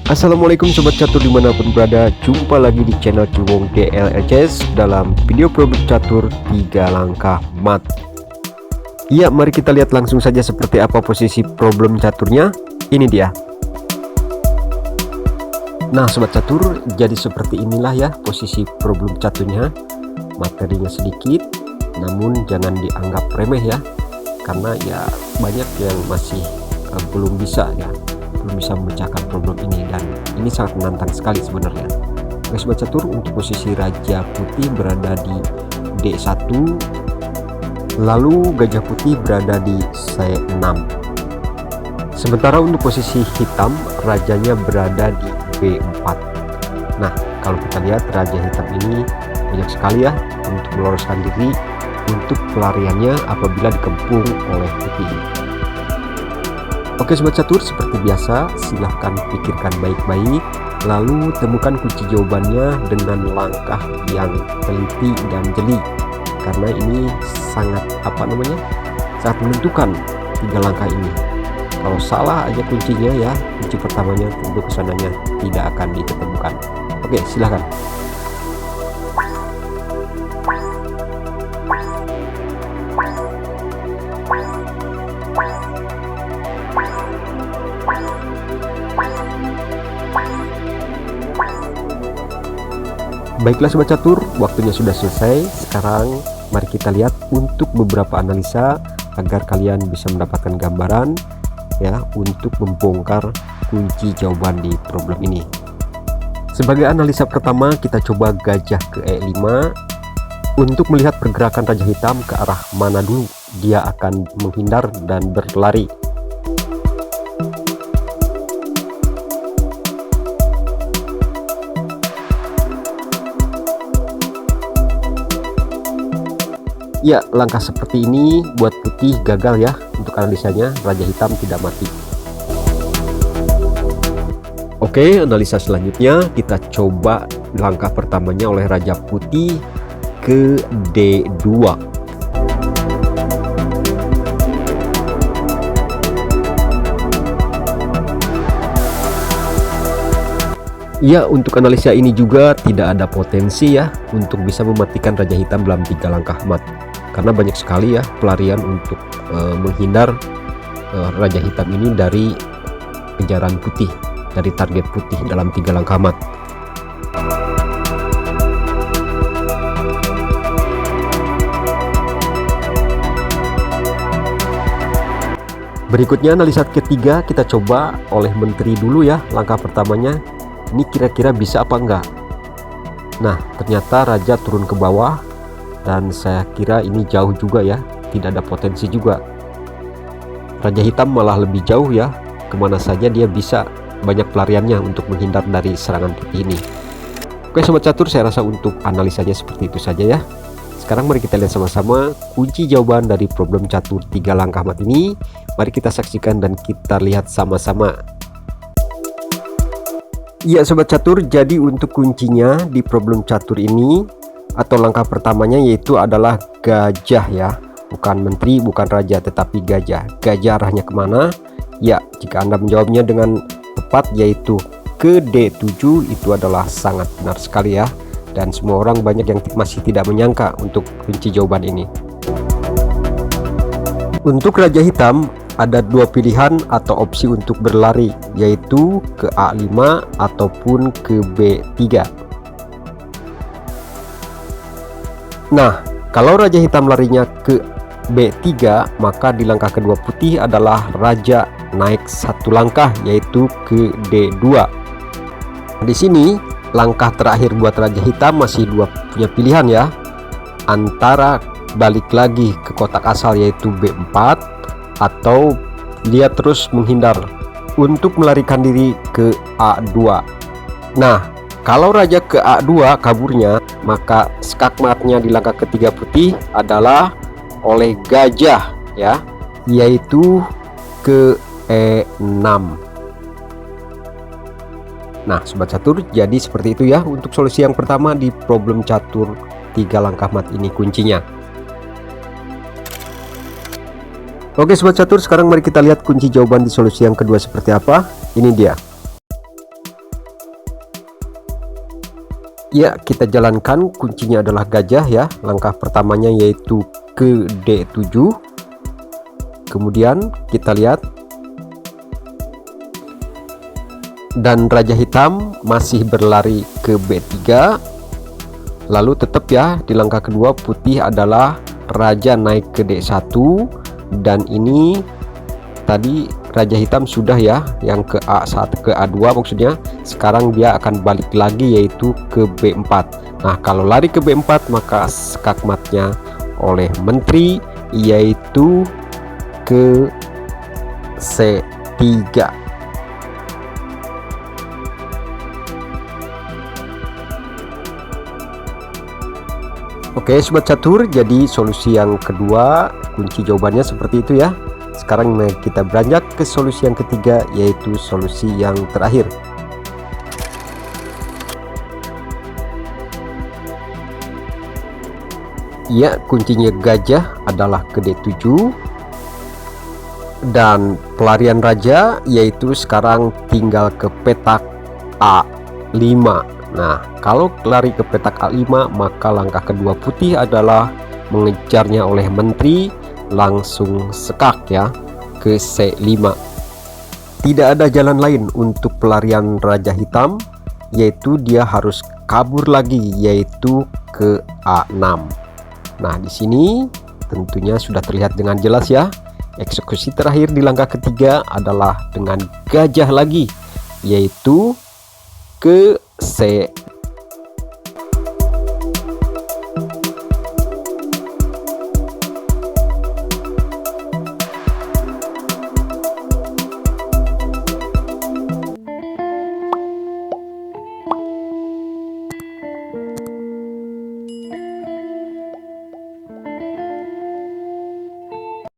Assalamualaikum sobat catur dimanapun berada, jumpa lagi di channel Cuwong DLLCS dalam video problem catur 3 langkah mat. Iya, mari kita lihat langsung saja seperti apa posisi problem caturnya. Ini dia. Nah sobat catur, jadi seperti inilah ya posisi problem caturnya. Materinya sedikit, namun jangan dianggap remeh ya, karena ya banyak yang masih belum bisa memecahkan problem ini, dan ini sangat menantang sekali sebenarnya. Oke sobat catur, untuk posisi raja putih berada di D1, lalu gajah putih berada di C6. Sementara untuk posisi hitam, rajanya berada di B4. Nah kalau kita lihat raja hitam ini banyak sekali ya untuk meloloskan diri untuk pelariannya apabila dikepung oleh putih. Oke sobat catur, seperti biasa silahkan pikirkan baik-baik, lalu temukan kunci jawabannya dengan langkah yang teliti dan jeli, karena ini sangat sangat menentukan 3 langkah ini. Kalau salah aja kuncinya ya, kunci pertamanya, tentu kesananya tidak akan ditemukan. Oke silahkan. Baiklah sobat catur, waktunya sudah selesai. Sekarang mari kita lihat untuk beberapa analisa agar kalian bisa mendapatkan gambaran ya untuk membongkar kunci jawaban di problem ini. Sebagai analisa pertama, kita coba gajah ke E5 untuk melihat pergerakan raja hitam ke arah mana dulu dia akan menghindar dan berlari. Ya, langkah seperti ini buat putih gagal ya untuk analisanya, raja hitam tidak mati. Oke, analisa selanjutnya kita coba langkah pertamanya oleh raja putih ke D2. Ya, untuk analisa ini juga tidak ada potensi ya untuk bisa mematikan raja hitam dalam 3 langkah mat, karena banyak sekali ya pelarian untuk menghindar raja hitam ini dari kejaran putih, dari target putih dalam 3 langkah mat. Berikutnya analisa ketiga, kita coba oleh menteri dulu ya. Langkah pertamanya ini kira-kira bisa apa enggak. Nah ternyata raja turun ke bawah, dan saya kira ini jauh juga ya, tidak ada potensi juga. Raja hitam malah lebih jauh ya, kemana saja dia bisa, banyak pelariannya untuk menghindar dari serangan putih ini. Oke sobat catur, saya rasa untuk analisanya seperti itu saja ya. Sekarang mari kita lihat sama-sama kunci jawaban dari problem catur 3 langkah mat ini. Mari kita saksikan dan kita lihat sama-sama. Iya sobat catur, jadi untuk kuncinya di problem catur ini atau langkah pertamanya yaitu adalah gajah ya, bukan menteri, bukan raja, tetapi gajah. Gajah arahnya kemana? Ya, jika Anda menjawabnya dengan tepat yaitu ke D7, itu adalah sangat benar sekali ya, dan semua orang banyak yang masih tidak menyangka untuk kunci jawaban ini. Untuk raja hitam ada 2 pilihan atau opsi untuk berlari, yaitu ke A5 ataupun ke B3. Nah kalau raja hitam larinya ke B3, maka di langkah kedua putih adalah raja naik 1 langkah yaitu ke D2. Di sini langkah terakhir buat raja hitam masih punya pilihan ya, antara balik lagi ke kotak asal yaitu B4, atau dia terus menghindar untuk melarikan diri ke A2. Nah kalau raja ke A2 kaburnya, maka skakmatnya di langkah ketiga putih adalah oleh gajah ya, yaitu ke E6. Nah sobat catur, jadi seperti itu ya untuk solusi yang pertama di problem catur 3 langkah mat ini kuncinya. Oke sobat catur, sekarang mari kita lihat kunci jawaban di solusi yang kedua seperti apa. Ini dia. Ya, kita jalankan. Kuncinya adalah gajah ya. Langkah pertamanya yaitu ke D7. Kemudian kita lihat, dan raja hitam masih berlari ke B3. Lalu tetap ya, di langkah kedua putih adalah raja naik ke D1, dan ini tadi raja hitam sudah ya, yang ke A1 ke A2 maksudnya. Sekarang dia akan balik lagi yaitu ke B4. Nah, kalau lari ke B4 maka skakmatnya oleh menteri yaitu ke C3. Oke sobat catur, jadi solusi yang kedua kunci jawabannya seperti itu ya. Sekarang kita beranjak ke solusi yang ketiga, yaitu solusi yang terakhir. Ya, kuncinya gajah adalah ke D7, dan pelarian raja yaitu sekarang tinggal ke petak A5. Nah, kalau lari ke petak A5 maka langkah kedua putih adalah mengejarnya oleh menteri, langsung sekak ya ke C5. Tidak ada jalan lain untuk pelarian raja hitam, yaitu dia harus kabur lagi yaitu ke A6. Nah, di sini tentunya sudah terlihat dengan jelas ya. Eksekusi terakhir di langkah ketiga adalah dengan gajah lagi, yaitu ke C6.